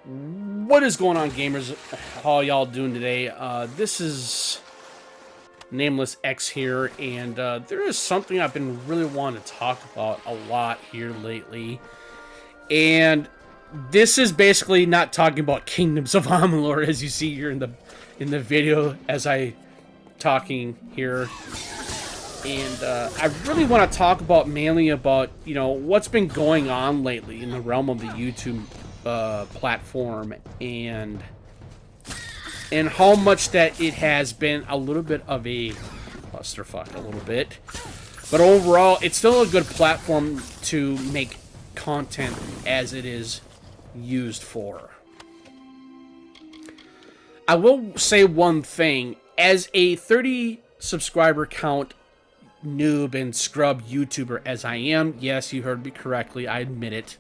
What is going on, gamers? How y'all doing today? This is Nameless X here, and there is something I've been really wanting to talk about a lot here lately. And this is basically not talking about Kingdoms of Amalur as you see here in the video as I talking here. And I really want to talk about mainly about what's been going on lately in the realm of the YouTube platform and how much that it has been a little bit of a clusterfuck, a little bit, but overall it's still a good platform to make content as it is used for. I will say one thing: as a 30 subscriber count noob and scrub YouTuber as I am, yes, you heard me correctly, I admit it.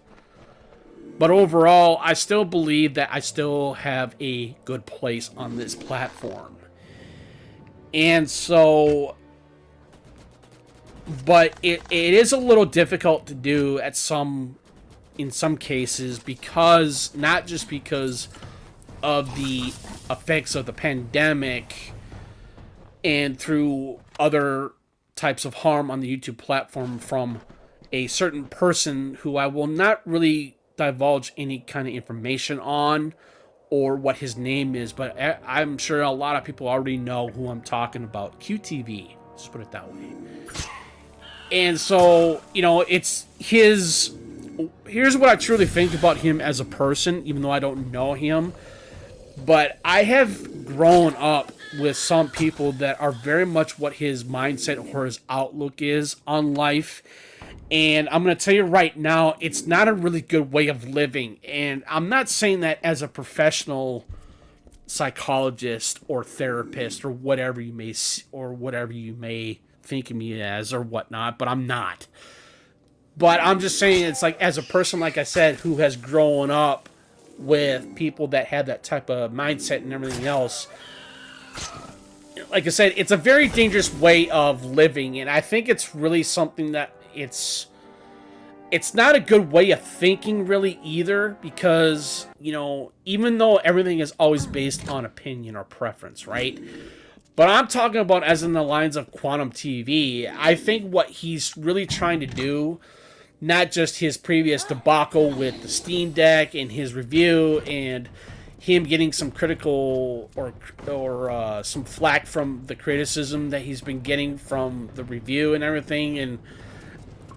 But overall, I still believe that I still have a good place on this platform. And so, but it is a little difficult to do in some cases, because, not just because of the effects of the pandemic and through other types of harm on the YouTube platform from a certain person who I will not really divulge any kind of information on or what his name is, but I'm sure a lot of people already know who I'm talking about. QTV, let's put it that way. And so, it's his... Here's what I truly think about him as a person, even though I don't know him. But I have grown up with some people that are very much what his mindset or his outlook is on life. And I'm going to tell you right now, it's not a really good way of living. And I'm not saying that as a professional psychologist or therapist or whatever you may think of me as or whatnot, but I'm not. But I'm just saying, it's like, as a person, like I said, who has grown up with people that have that type of mindset and everything else, like I said, it's a very dangerous way of living. And I think it's really something that it's not a good way of thinking really either, because even though everything is always based on opinion or preference, right? But I'm talking about as in the lines of Quantum TV. I think what he's really trying to do, not just his previous debacle with the Steam Deck and his review and him getting some critical or some flack from the criticism that he's been getting from the review and everything, and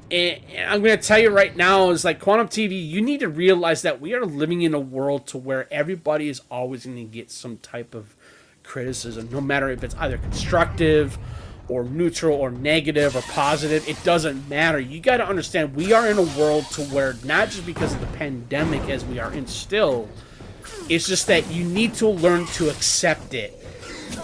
I'm going to tell you right now, is like, Quantum TV, you need to realize that we are living in a world to where everybody is always going to get some type of criticism, no matter if it's either constructive or neutral or negative or positive. It doesn't matter. You got to understand, we are in a world to where, not just because of the pandemic as we are in still, it's just that you need to learn to accept it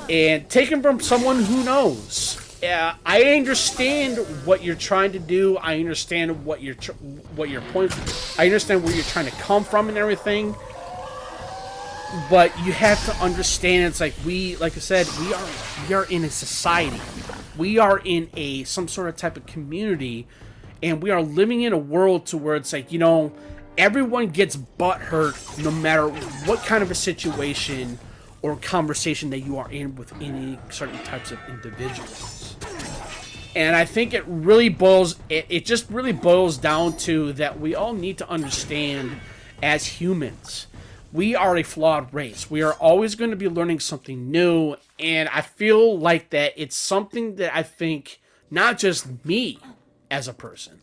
and take it from someone who knows. I understand what you're trying to do. I understand what your point. I understand where you're trying to come from and everything. But you have to understand, it's like, like I said, we are in a society. We are in some sort of type of community, and we are living in a world to where it's like, everyone gets butthurt no matter what kind of a situation or conversation that you are in with any certain types of individuals. And I think it just really boils down to that we all need to understand, as humans, we are a flawed race. We are always going to be learning something new, and I feel like that it's something that I think, not just me as a person,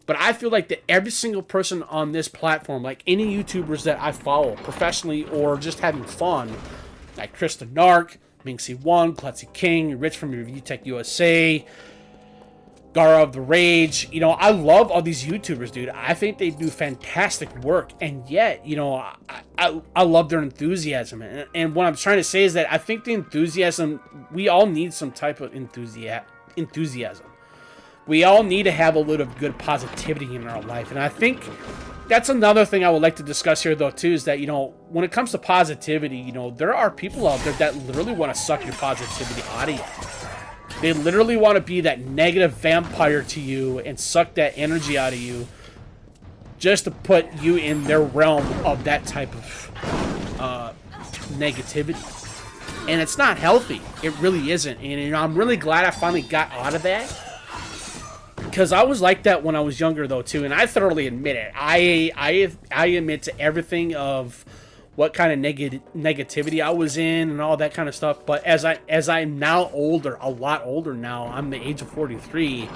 but I feel like that every single person on this platform, like any YouTubers that I follow professionally or just having fun, like Chris the Narc, Minxie1, Klutzy King, Rich from Review Tech USA, Gara of the Rage, I love all these YouTubers, dude. I think they do fantastic work, and yet, I love their enthusiasm. And what I'm trying to say is that I think the enthusiasm, we all need some type of enthusiasm. We all need to have a little good positivity in our life. And I think that's another thing I would like to discuss here, though, too, is that, when it comes to positivity, there are people out there that literally want to suck your positivity out of you. They literally want to be that negative vampire to you and suck that energy out of you just to put you in their realm of that type of negativity. And it's not healthy. It really isn't. And I'm really glad I finally got out of that. Because I was like that when I was younger, though, too. And I thoroughly admit it. I admit to everything of what kind of negativity I was in and all that kind of stuff. But as I'm now older, a lot older now, I'm the age of 43,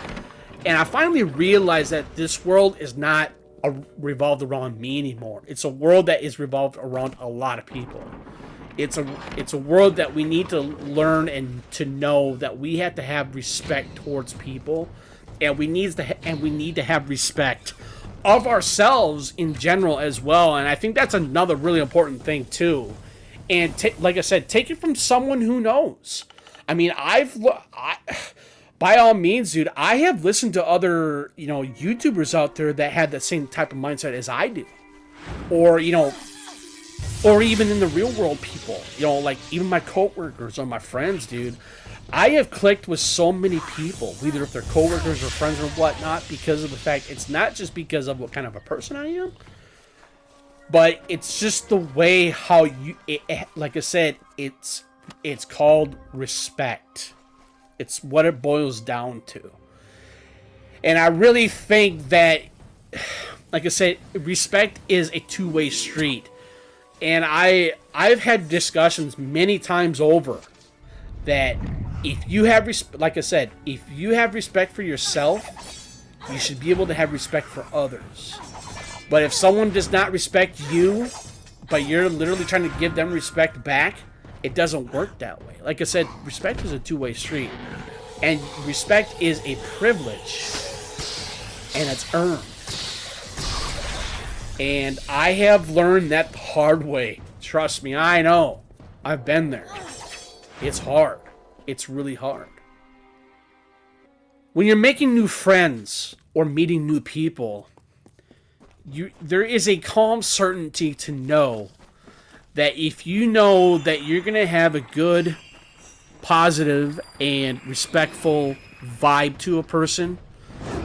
and I finally realized that this world is not revolved around me anymore. It's a world that is revolved around a lot of people. It's a world that we need to learn and to know that we have to have respect towards people, and we need to have respect of ourselves in general as well. And I think that's another really important thing too. And like I said, take it from someone who knows. I mean, by all means, dude, I have listened to other, YouTubers out there that had the same type of mindset as I do, or or even in the real world people, like even my coworkers or my friends, dude. I have clicked with so many people, either if they're coworkers or friends or whatnot, because of the fact it's not just because of what kind of a person I am, but it's just the way how like I said, it's called respect. It's what it boils down to. And I really think that, like I said, respect is a two-way street. And I've had discussions many times over that if you have like I said, if you have respect for yourself, you should be able to have respect for others. But if someone does not respect you, but you're literally trying to give them respect back, it doesn't work that way. Like I said, respect is a two-way street. And respect is a privilege. And it's earned. And I have learned that the hard way. Trust me, I know. I've been there. It's hard. It's really hard. When you're making new friends or meeting new people, there is a calm certainty to know that if you know that you're going to have a good, positive, and respectful vibe to a person,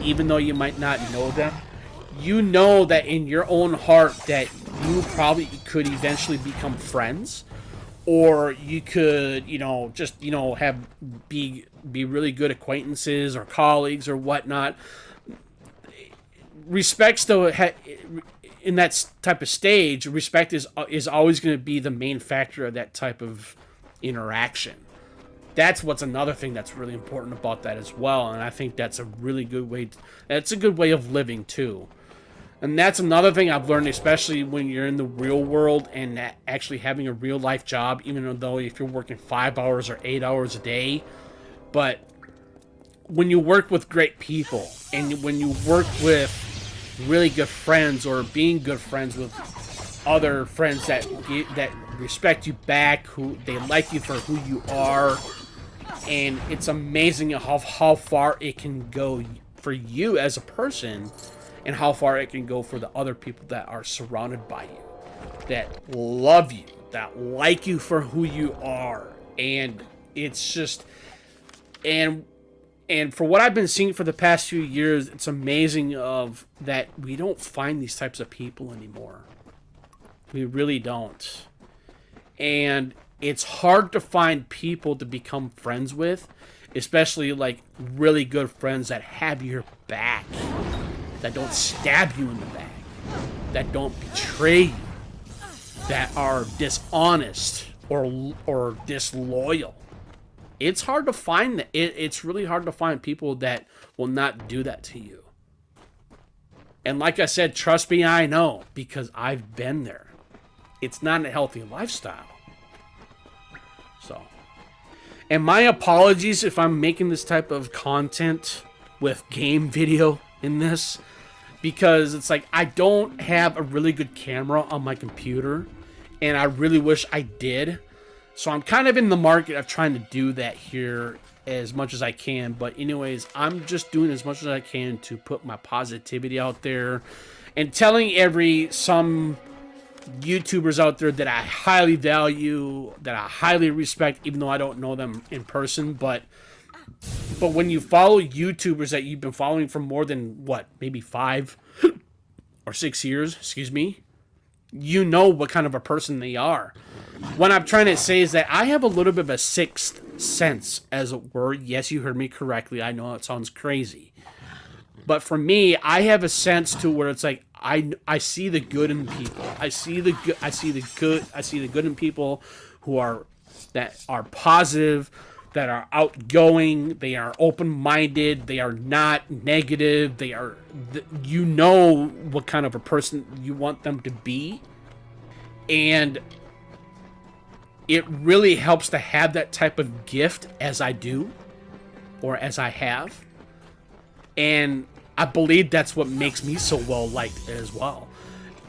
even though you might not know them, you know that in your own heart that you probably could eventually become friends, or you could, just, be really good acquaintances or colleagues or whatnot. Respect's though, in that type of stage, respect is always going to be the main factor of that type of interaction. That's what's another thing that's really important about that as well, and I think that's a really good way. That's a good way of living too. And that's another thing I've learned, especially when you're in the real world and actually having a real life job, even though if you're working 5 hours or 8 hours a day. But when you work with great people and when you work with really good friends or being good friends with other friends that respect you back, who they like you for who you are, and it's amazing how far it can go for you as a person, and how far it can go for the other people that are surrounded by you, that love you, that like you for who you are. And it's just, and for what I've been seeing for the past few years, it's amazing of that we don't find these types of people anymore. We really don't. And it's hard to find people to become friends with, especially like really good friends that have your back, that don't stab you in the back, that don't betray you, that are dishonest or disloyal. It's hard to find that. It's really hard to find people that will not do that to you. And like I said, trust me, I know, because I've been there. It's not a healthy lifestyle. So, and my apologies if I'm making this type of content with game video in this, because it's like I don't have a really good camera on my computer, and I really wish I did. So I'm kind of in the market of trying to do that here as much as I can. But anyways, I'm just doing as much as I can to put my positivity out there and telling some YouTubers out there that I highly value, that I highly respect, even though I don't know them in person. But when you follow YouTubers that you've been following for more than maybe 5 or 6 years, excuse me, you know what kind of a person they are. What I'm trying to say is that I have a little bit of a sixth sense, as it were. Yes, you heard me correctly. I know it sounds crazy. But for me, I have a sense to where it's like I see the good in people. I see the good in people who are positive, that are outgoing, they are open-minded, they are not negative, you know what kind of a person you want them to be. And it really helps to have that type of gift as I do, or as I have. And I believe that's what makes me so well liked as well.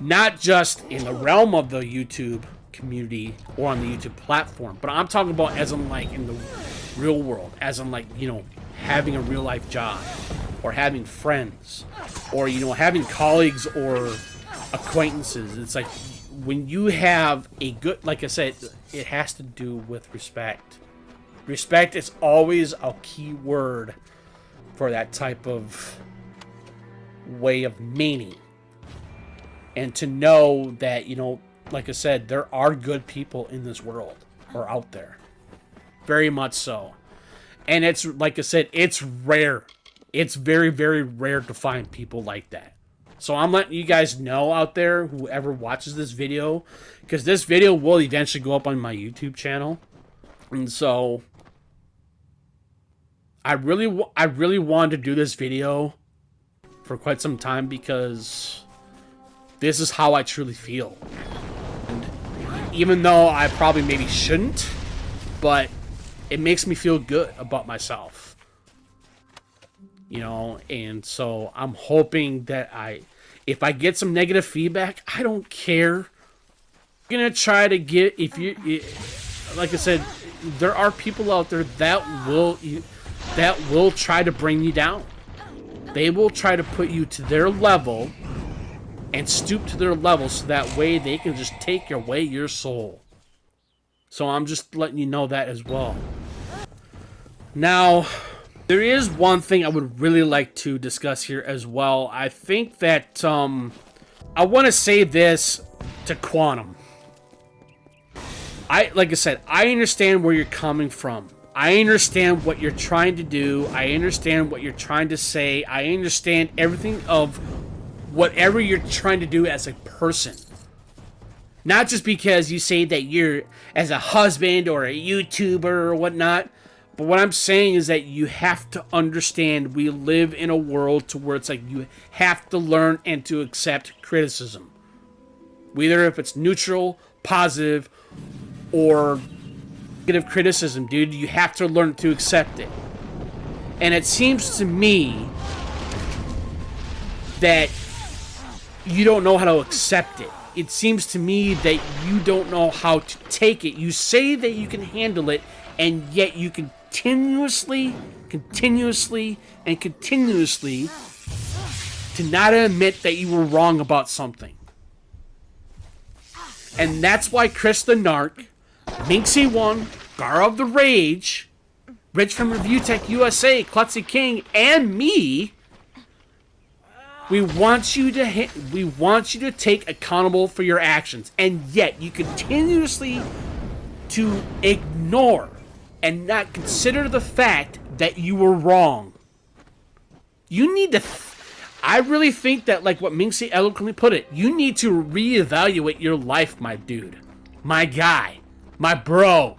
Not just in the realm of the YouTube community or on the YouTube platform, but I'm talking about as in like in the real world, as in like, you know, having a real life job, or having friends, or, you know, having colleagues or acquaintances. It's like when you have a good, like I said, it has to do with respect. Respect is always a key word for that type of way of meaning. And to know that, you know, like I said, there are good people in this world, or out there. Very much so. And it's, like I said, it's rare. It's very, very rare to find people like that. So I'm letting you guys know out there, whoever watches this video, because this video will eventually go up on my YouTube channel. And so I really wanted to do this video for quite some time, because this is how I truly feel. And even though I probably maybe shouldn't, but it makes me feel good about myself. You know, and so I'm hoping that if I get some negative feedback, I don't care. I'm gonna try to get, like I said, there are people out there that will try to bring you down. They will try to put you to their level and stoop to their level, so that way they can just take away your soul. So I'm just letting you know that as well. Now, there is one thing I would really like to discuss here as well. I think that I want to say this to Quantum. Like I said, I understand where you're coming from. I understand what you're trying to do. I understand what you're trying to say. I understand everything of whatever you're trying to do as a person. Not just because you say that you're as a husband or a YouTuber or whatnot. But what I'm saying is that you have to understand we live in a world to where it's like you have to learn and to accept criticism. Whether if it's neutral, positive, or negative criticism, dude, you have to learn to accept it. And it seems to me that you don't know how to accept it. It seems to me that you don't know how to take it. You say that you can handle it, and yet you continuously to not admit that you were wrong about something. And that's why Chris the Narc, Minxie1, Gar of the Rage, Rich from Review Tech USA, Klutzy King, and me, we want you to take accountable for your actions, and yet you continuously to ignore and not consider the fact that you were wrong. You need to... I really think that, like what Minxie eloquently put it, you need to reevaluate your life, my dude. My guy. My bro.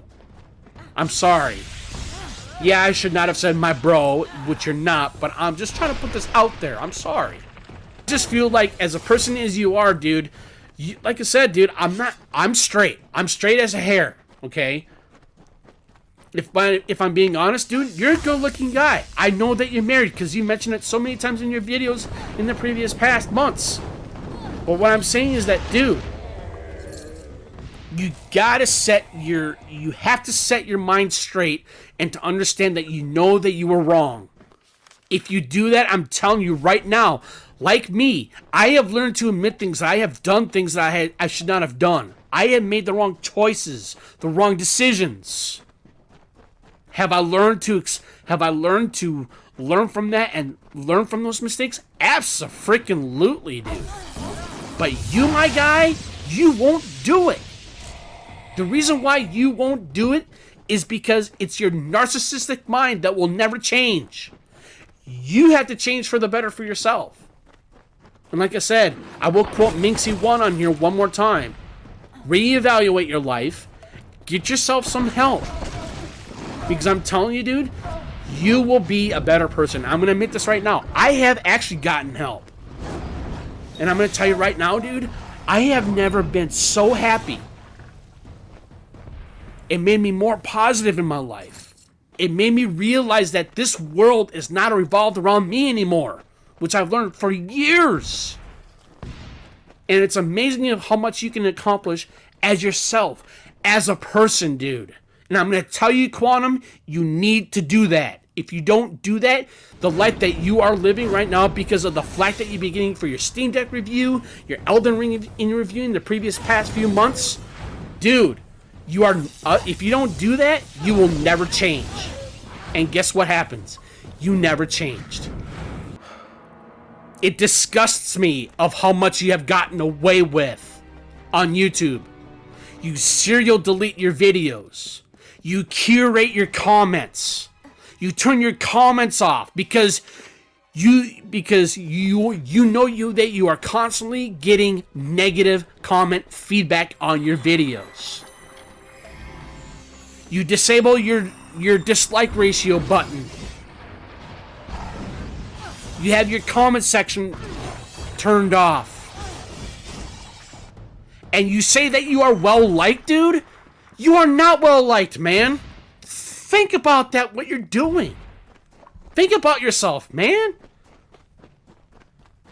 I'm sorry. Yeah, I should not have said my bro, which you're not, but I'm just trying to put this out there. I'm sorry. I just feel like, as a person as you are, dude, like I said, dude, I'm straight. I'm straight as a hair, okay? If I'm being honest, dude, you're a good-looking guy. I know that you're married because you mentioned it so many times in your videos in the previous past months. But what I'm saying is that, dude, you have to set your mind straight and to understand that you know that you were wrong. If you do that, I'm telling you right now, like me, I have learned to admit things. I have done things that I should not have done. I have made the wrong choices, the wrong decisions. Have I learned to learn from that and learn from those mistakes? Abso-freaking-lutely, dude. But you, my guy, you won't do it. The reason why you won't do it is because it's your narcissistic mind that will never change. You have to change for the better for yourself. And like I said, I will quote Minxie1 on here one more time. Reevaluate your life. Get yourself some help. Because I'm telling you, dude, you will be a better person. I'm going to admit this right now. I have actually gotten help. And I'm going to tell you right now, dude, I have never been so happy. It made me more positive in my life. It made me realize that this world is not revolved around me anymore, which I've learned for years. And it's amazing how much you can accomplish as yourself, as a person, dude. And I'm going to tell you, Quantum, you need to do that. If you don't do that, the life that you are living right now because of the flack that you've been getting for your Steam Deck review, your Elden Ring review in the past few months, dude, you are. If you don't do that, you will never change. And guess what happens? You never changed. It disgusts me of how much you have gotten away with on YouTube. You serial delete your videos. You curate your comments. You turn your comments off because you know that you are constantly getting negative comment feedback on your videos. You disable your dislike ratio button. You have your comment section turned off. And you say that you are well liked, dude? You are not well liked, man. Think about that, what you're doing. Think about yourself, man.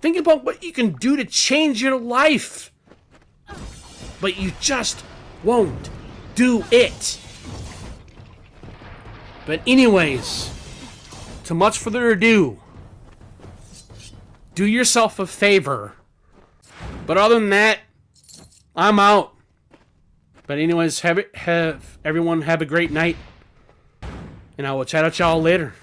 Think about what you can do to change your life. But you just won't do it. But anyways, to much further ado, do yourself a favor. But other than that, I'm out. But anyways, everyone have a great night. And I will chat at y'all later.